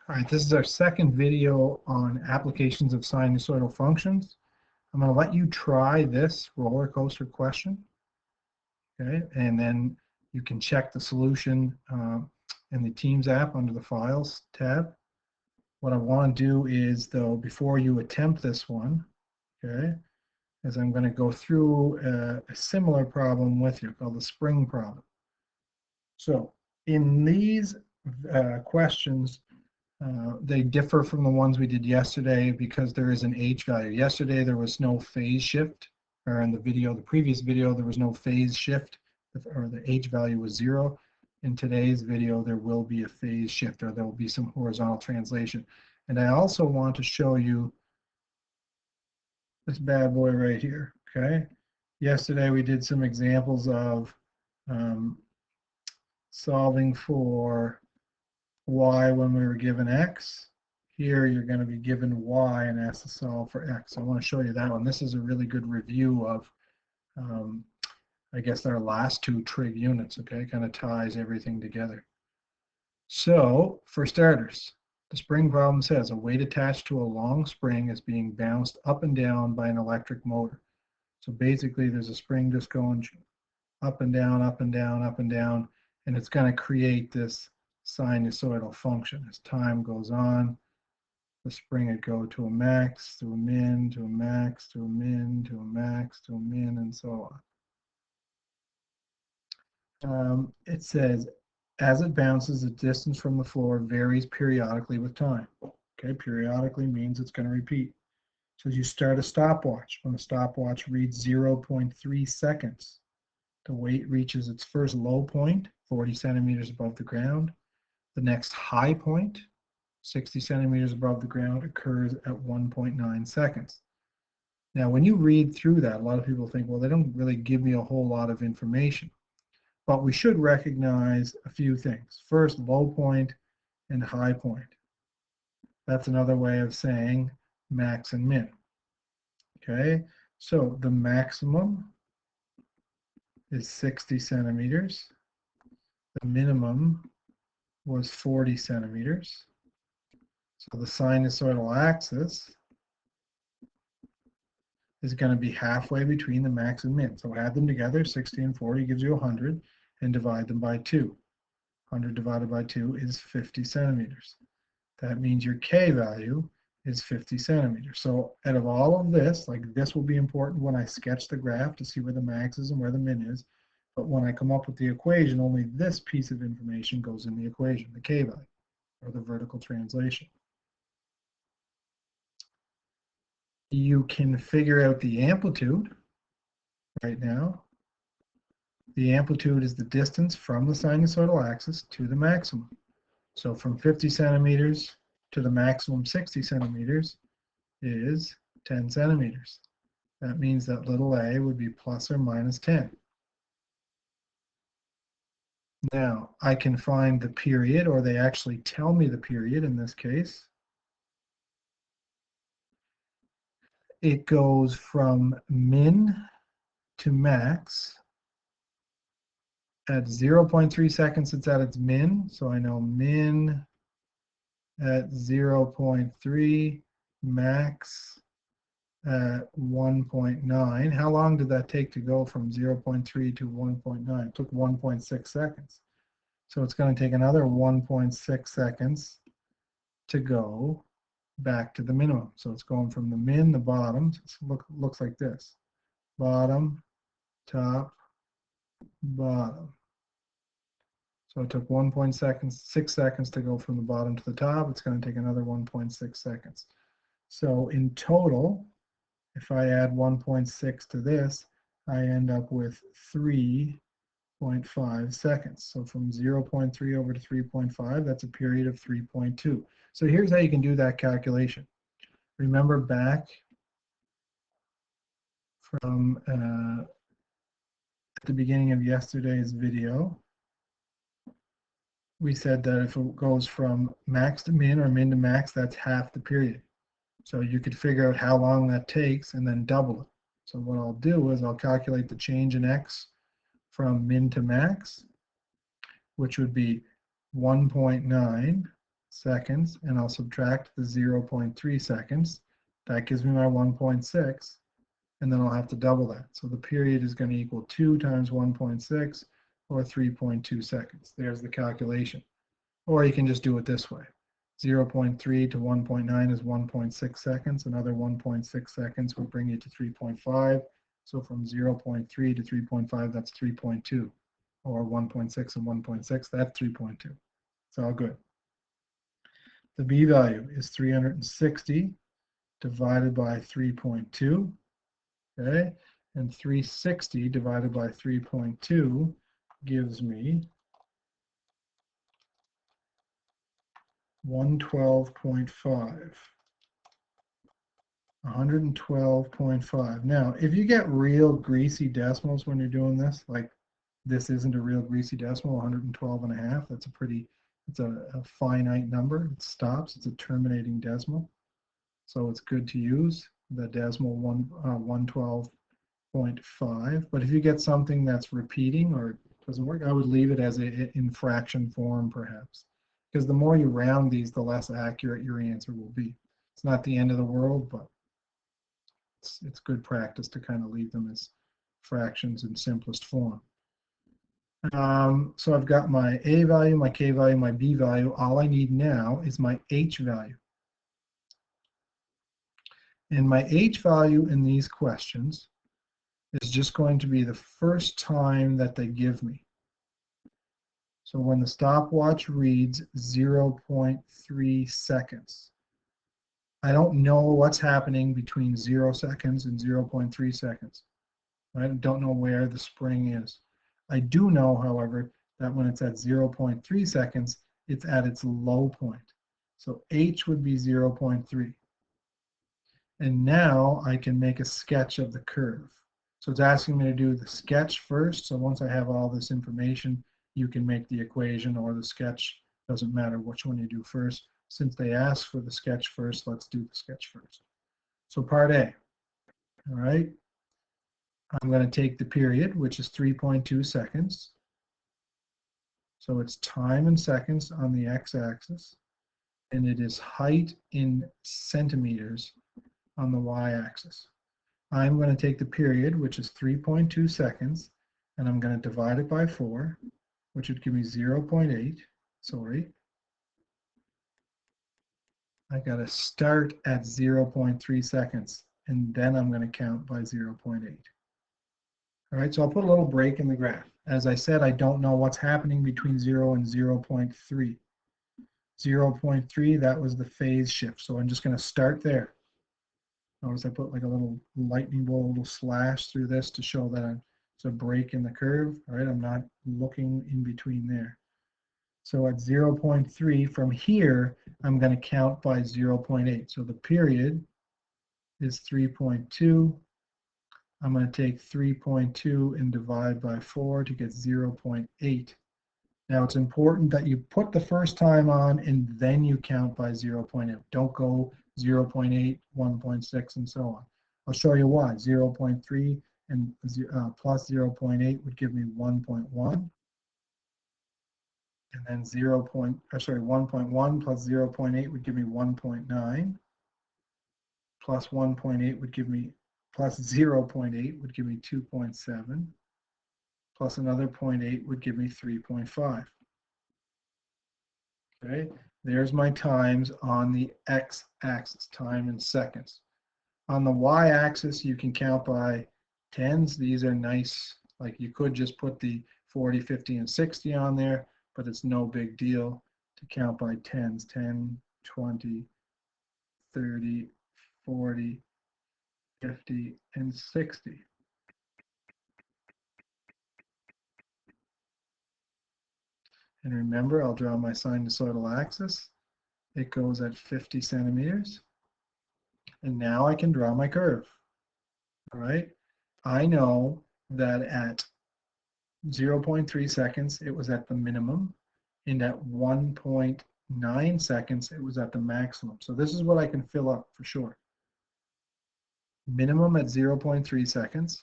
All right, this is our second video on applications of sinusoidal functions. I'm going to let you try this roller coaster question, okay? And then you can check the solution in the Teams app under the Files tab. What I want to do is, though, before you attempt this one, okay, is I'm going to go through a similar problem with you called the spring problem. So in these questions, they differ from the ones we did yesterday because there is an H value. Yesterday there was no phase shift, or in the previous video, there was no phase shift, or the H value was 0. In today's video, there will be a phase shift, or there will be some horizontal translation. And I also want to show you this bad boy right here, okay? Yesterday we did some examples of solving for y when we were given x. Here you're going to be given y and asked to solve for x. I want to show you that one. This is a really good review of, I guess, our last two trig units, okay? Kind of ties everything together. So, for starters, the spring problem says a weight attached to a long spring is being bounced up and down by an electric motor. So basically there's a spring just going up and down, up and down, up and down, and it's going to create this sinusoidal function. As time goes on, the spring would go to a max, to a min, to a max, to a min, to a max, to a min, and so on. It says, as it bounces, the distance from the floor varies periodically with time. Okay, periodically means it's going to repeat. So you start a stopwatch. When the stopwatch reads 0.3 seconds, the weight reaches its first low point, 40 centimeters above the ground. The next high point, 60 centimeters above the ground, occurs at 1.9 seconds. Now, when you read through that, a lot of people think, well, they don't really give me a whole lot of information. But we should recognize a few things. First, low point and high point. That's another way of saying max and min. Okay, so the maximum is 60 centimeters. The minimum was 40 centimeters. So the sinusoidal axis is going to be halfway between the max and min. So add them together, 60 and 40 gives you 100, and divide them by 2. 100 divided by 2 is 50 centimeters. That means your K value is 50 centimeters. So out of all of this, like this will be important when I sketch the graph to see where the max is and where the min is. But when I come up with the equation, only this piece of information goes in the equation, the K value, or the vertical translation. You can figure out the amplitude right now. The amplitude is the distance from the sinusoidal axis to the maximum. So from 50 centimeters to the maximum 60 centimeters is 10 centimeters. That means that little a would be plus or minus 10. Now, I can find the period, or they actually tell me the period in this case. It goes from min to max. At 0.3 seconds, it's at its min. So I know min at 0.3, max at 1.9. How long did that take to go from 0.3 to 1.9? It took 1.6 seconds. So it's going to take another 1.6 seconds to go back to the minimum. So it's going from the min, the bottom, looks like this. Bottom, top, bottom. So it took 1.6 seconds to go from the bottom to the top. It's going to take another 1.6 seconds. So in total, if I add 1.6 to this, I end up with 3.5 seconds. So from 0.3 over to 3.5, that's a period of 3.2. So here's how you can do that calculation. Remember back from at the beginning of yesterday's video, we said that if it goes from max to min or min to max, that's half the period. So you could figure out how long that takes and then double it. So what I'll do is I'll calculate the change in x from min to max, which would be 1.9 seconds, and I'll subtract the 0.3 seconds. That gives me my 1.6, and then I'll have to double that. So the period is going to equal 2 times 1.6, or 3.2 seconds. There's the calculation. Or you can just do it this way. 0.3 to 1.9 is 1.6 seconds. Another 1.6 seconds would bring you to 3.5. So from 0.3 to 3.5, that's 3.2. Or 1.6 and 1.6, that's 3.2. It's all good. The b value is 360 divided by 3.2. Okay, and 360 divided by 3.2 gives me 112.5. 112.5. Now, if you get real greasy decimals when you're doing this, like this isn't a real greasy decimal, 112 and a half, that's a pretty, it's a finite number. It stops, it's a terminating decimal. So it's good to use the decimal 112.5. But if you get something that's repeating or doesn't work, I would leave it as a in fraction form perhaps. Because the more you round these, the less accurate your answer will be. It's not the end of the world, but it's good practice to kind of leave them as fractions in simplest form. So I've got my A value, my K value, my B value. All I need now is my H value. And my H value in these questions is just going to be the first time that they give me. So when the stopwatch reads 0.3 seconds, I don't know what's happening between 0 seconds and 0.3 seconds. I don't know where the spring is. I do know, however, that when it's at 0.3 seconds, it's at its low point. So H would be 0.3. And now I can make a sketch of the curve. So it's asking me to do the sketch first. So once I have all this information, you can make the equation or the sketch. Doesn't matter which one you do first. Since they asked for the sketch first, let's do the sketch first. So part A, all right? I'm going to take the period, which is 3.2 seconds. So it's time in seconds on the x-axis, and it is height in centimeters on the y-axis. I'm going to take the period, which is 3.2 seconds, and I'm going to divide it by 4, which would give me 0.8. Sorry. I got to start at 0.3 seconds, and then I'm going to count by 0.8. All right, so I'll put a little break in the graph. As I said, I don't know what's happening between 0 and 0.3. 0.3, that was the phase shift. So I'm just going to start there. Notice I put like a little lightning bolt, a little slash through this to show that it's a break in the curve. All right, I'm not looking in between there. So at 0.3, from here, I'm going to count by 0.8. So the period is 3.2. I'm going to take 3.2 and divide by 4 to get 0.8. Now it's important that you put the first time on and then you count by 0.8. Don't go 0.8, 1.6, and so on. I'll show you why. 0.3 and plus 0.8 would give me 1.1. And then 1.1 plus 0.8 would give me 1.9. Plus 1.8 would give me, plus 0.8 would give me 2.7. Plus another 0.8 would give me 3.5. Okay, there's my times on the x-axis, time in seconds. On the y-axis, you can count by tens. These are nice, like you could just put the 40, 50, and 60 on there, but it's no big deal to count by tens, 10, 20, 30, 40, 50, and 60. And remember, I'll draw my sinusoidal axis. It goes at 50 centimeters. And now I can draw my curve. All right. I know that at 0.3 seconds, it was at the minimum. And at 1.9 seconds, it was at the maximum. So this is what I can fill up for sure. Minimum at 0.3 seconds.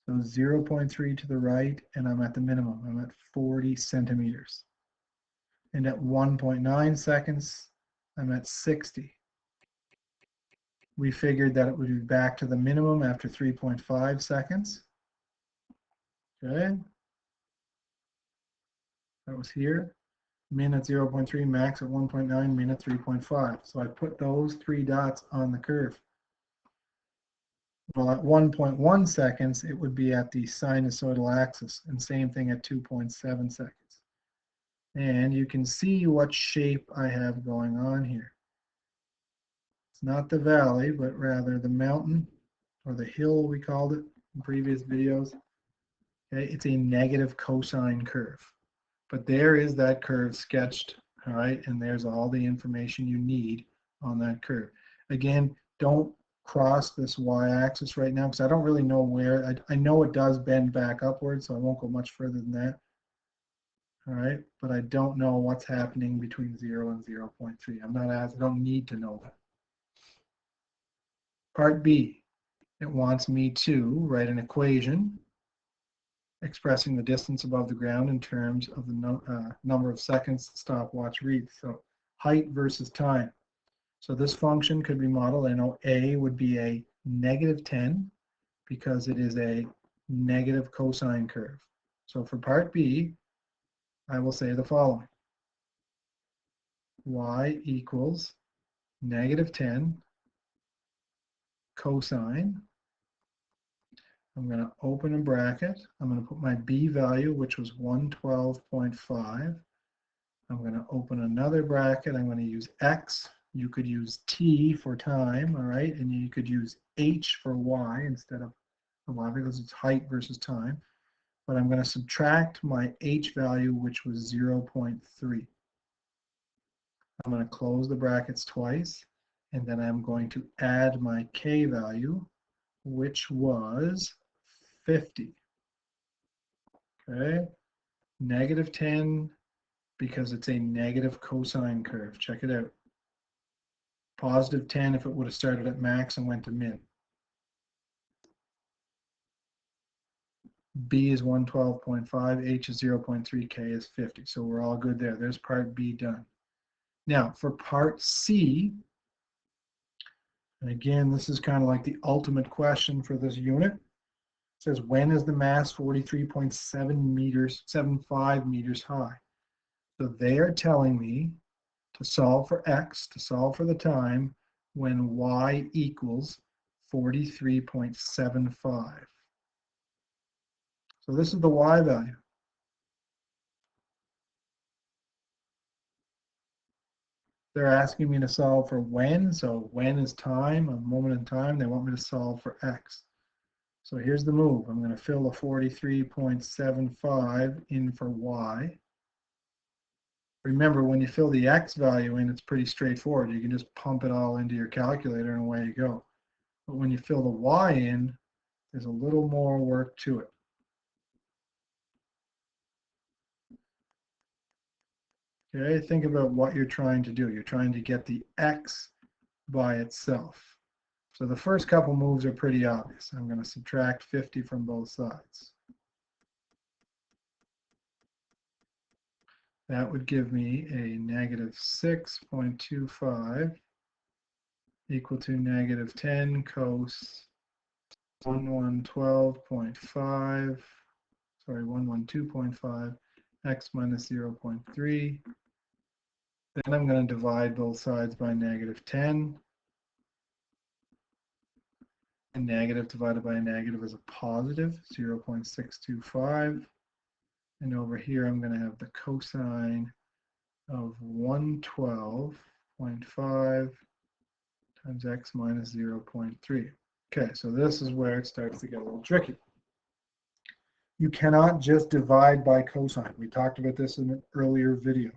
So 0.3 to the right, and I'm at the minimum. I'm at 40 centimeters. And at 1.9 seconds, I'm at 60. We figured that it would be back to the minimum after 3.5 seconds. Okay. That was here. Min at 0.3, max at 1.9, min at 3.5. So I put those 3 dots on the curve. Well, at 1.1 seconds, it would be at the sinusoidal axis, and same thing at 2.7 seconds. And you can see what shape I have going on here. It's not the valley, but rather the mountain, or the hill we called it in previous videos. Okay, it's a negative cosine curve. But there is that curve sketched, all right? And there's all the information you need on that curve. Again, don't cross this y-axis right now because I don't really know where. I know it does bend back upwards, so I won't go much further than that. All right, but I don't know what's happening between 0 and 0.3. I don't need to know that. Part B, it wants me to write an equation expressing the distance above the ground in terms of the number of seconds the stopwatch reads. So height versus time. So this function could be modeled. I know A would be a -10 because it is a negative cosine curve. So for part B, I will say the following. Y equals -10 cosine. I'm going to open a bracket. I'm going to put my B value, which was 112.5. I'm going to open another bracket. I'm going to use X. You could use T for time, all right? And you could use H for Y instead of Y because it's height versus time. But I'm going to subtract my H value, which was 0.3. I'm going to close the brackets twice, and then I'm going to add my K value, which was 50. Okay, -10 because it's a negative cosine curve. Check it out. +10 if it would have started at max and went to min. B is 112.5, H is 0.3, K is 50. So we're all good there. There's part B done. Now for part C, and again, this is kind of like the ultimate question for this unit. It says, when is the mass 43.75 meters high? So they are telling me to solve for X, to solve for the time, when Y equals 43.75. So this is the Y value. They're asking me to solve for when, so when is time, a moment in time. They want me to solve for X. So here's the move. I'm going to fill the 43.75 in for Y. Remember, when you fill the X value in, it's pretty straightforward. You can just pump it all into your calculator and away you go. But when you fill the Y in, there's a little more work to it. Okay, think about what you're trying to do. You're trying to get the X by itself. So the first couple moves are pretty obvious. I'm going to subtract 50 from both sides. That would give me a -6.25 equal to -10 cos 1112.5, sorry, 112.5 x minus 0.3. Then I'm going to divide both sides by -10. A negative divided by a negative is a positive, 0.625. And over here, I'm going to have the cosine of 112.5 times x minus 0.3. Okay, so this is where it starts to get a little tricky. You cannot just divide by cosine. We talked about this in an earlier video.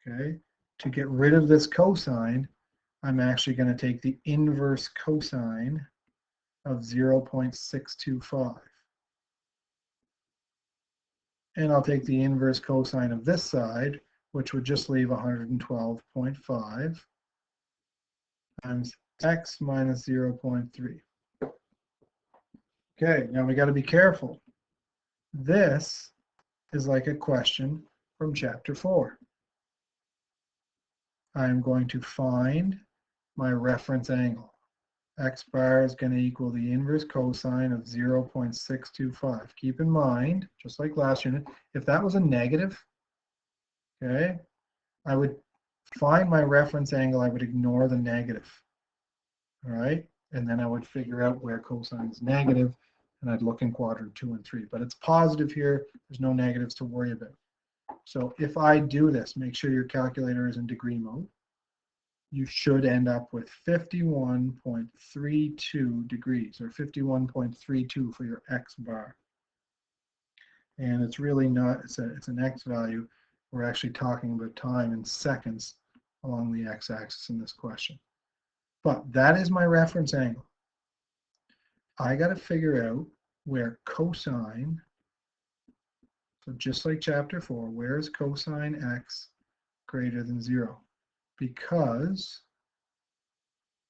Okay, to get rid of this cosine, I'm actually going to take the inverse cosine of 0.625. And I'll take the inverse cosine of this side, which would just leave 112.5 times x minus 0.3. Okay, now we got to be careful. This is like a question from chapter 4. I'm going to find my reference angle. X bar is going to equal the inverse cosine of 0.625. Keep in mind, just like last unit, if that was a negative, okay, I would find my reference angle, I would ignore the negative, all right? And then I would figure out where cosine is negative, and I'd look in quadrant 2 and 3. But it's positive here, there's no negatives to worry about. So if I do this, make sure your calculator is in degree mode. You should end up with 51.32 degrees, or 51.32 for your X bar. And it's really not, it's an X value. We're actually talking about time in seconds along the X axis in this question. But that is my reference angle. I got to figure out where cosine, so just like chapter 4, where is cosine X greater than 0? Because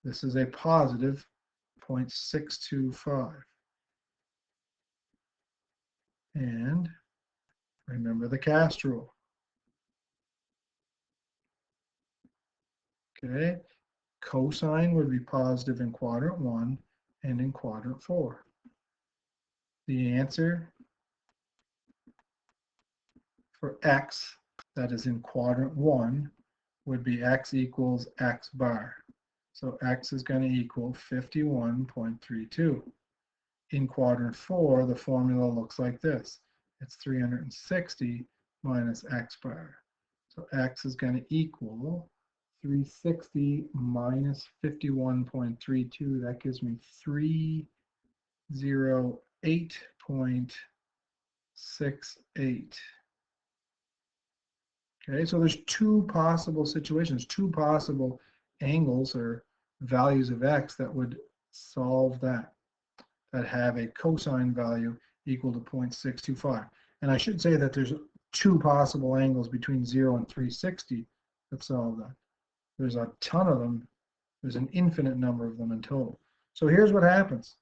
this is a positive 0.625. And remember the cast rule. Okay, cosine would be positive in quadrant 1 and in quadrant 4. The answer for X that is in quadrant 1 would be X equals X bar. So X is going to equal 51.32. In quadrant 4, the formula looks like this. It's 360 minus X bar. So X is going to equal 360 minus 51.32. That gives me 308.68. Okay, so there's two possible situations, two possible angles or values of X that would solve that have a cosine value equal to 0.625. And I should say that there's two possible angles between 0 and 360 that solve that. There's a ton of them. There's an infinite number of them in total. So here's what happens.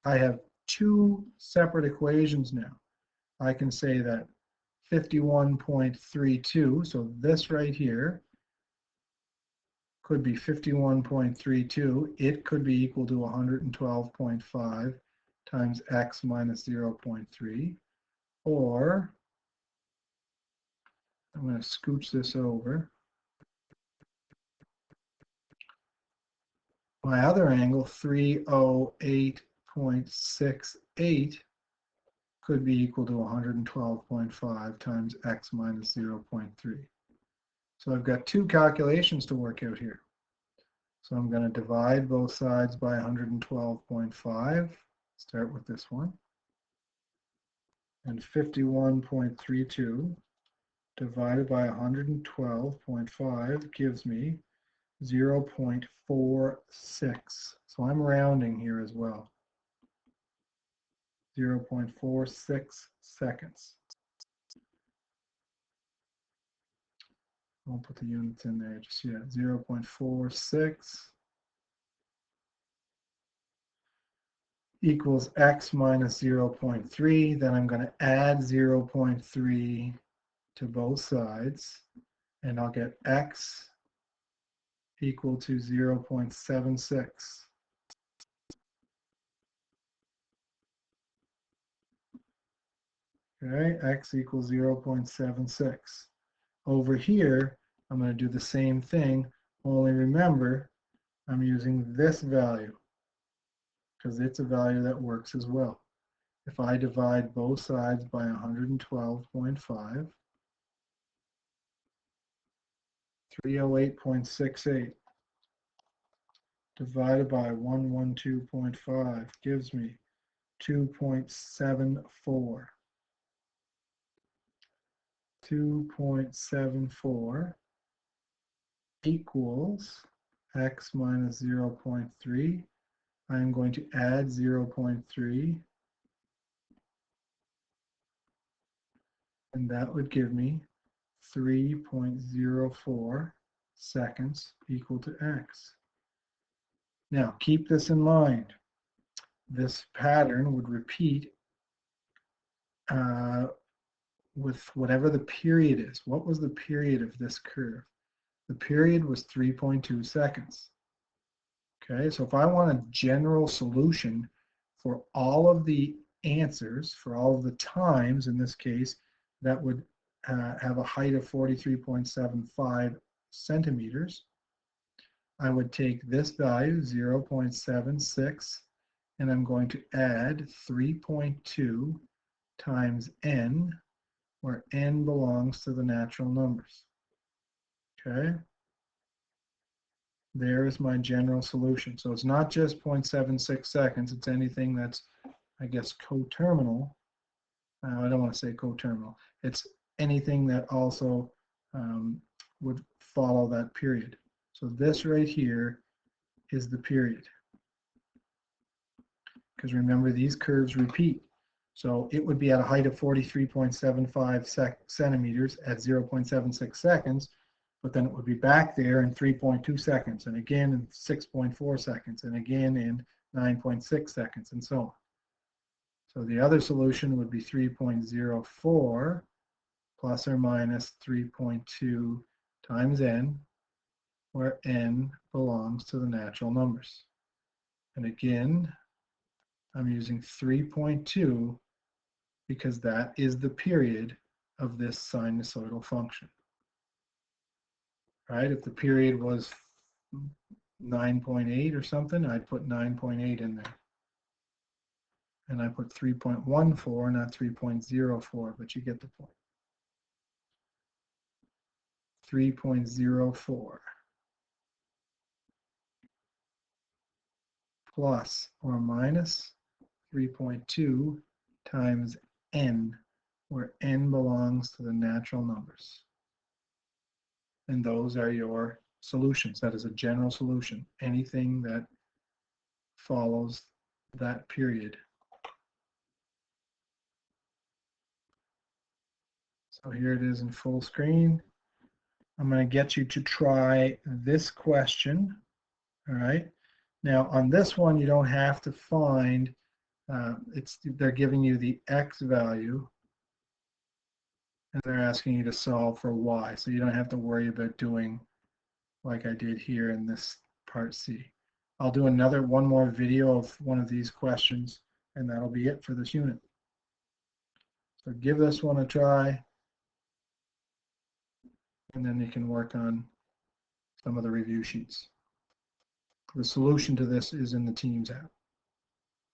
I have two separate equations now. I can say that 51.32, so this right here, could be 51.32. It could be equal to 112.5 times X minus 0.3. Or, I'm going to scooch this over. My other angle, 308.68, could be equal to 112.5 times X minus 0.3. So I've got two calculations to work out here. So I'm going to divide both sides by 112.5. Start with this one. And 51.32 divided by 112.5 gives me 0.46. So I'm rounding here as well. 0.46 seconds. I won't put the units in there just yet. 0.46 equals X minus 0.3. Then I'm going to add 0.3 to both sides, and I'll get X equal to 0.76. Okay, X equals 0.76. Over here, I'm going to do the same thing, only remember, I'm using this value because it's a value that works as well. If I divide both sides by 112.5, 308.68 divided by 112.5 gives me 2.74. 2.74 equals X minus 0.3. I'm going to add 0.3, and that would give me 3.04 seconds equal to X. Now, keep this in mind. This pattern would repeat with whatever the period is. What was the period of this curve? The period was 3.2 seconds. Okay, so if I want a general solution for all of the answers, for all of the times in this case, that would have a height of 43.75 centimeters, I would take this value, 0.76, and I'm going to add 3.2 times n, where n belongs to the natural numbers. Okay? There is my general solution. So it's not just 0.76 seconds, it's anything that's, I guess, coterminal. I don't want to say coterminal. It's anything that also would follow that period. So this right here is the period. Because remember, these curves repeat. So it would be at a height of 43.75 centimeters at 0.76 seconds, but then it would be back there in 3.2 seconds, and again in 6.4 seconds, and again in 9.6 seconds, and so on. So the other solution would be 3.04 plus or minus 3.2 times n, where n belongs to the natural numbers. And again, I'm using 3.2 because that is the period of this sinusoidal function. Right? If the period was 9.8 or something, I'd put 9.8 in there. And I put 3.14, not 3.04, but you get the point. 3.04 plus or minus 3.2 times n, where n belongs to the natural numbers. And those are your solutions. That is a general solution. Anything that follows that period. So here it is in full screen. I'm going to get you to try this question. All right. Now on this one, you don't have to find, they're giving you the x value and they're asking you to solve for y. So you don't have to worry about doing like I did here in this part C. I'll do one more video of one of these questions, and that'll be it for this unit. So give this one a try, and then you can work on some of the review sheets. The solution to this is in the Teams app.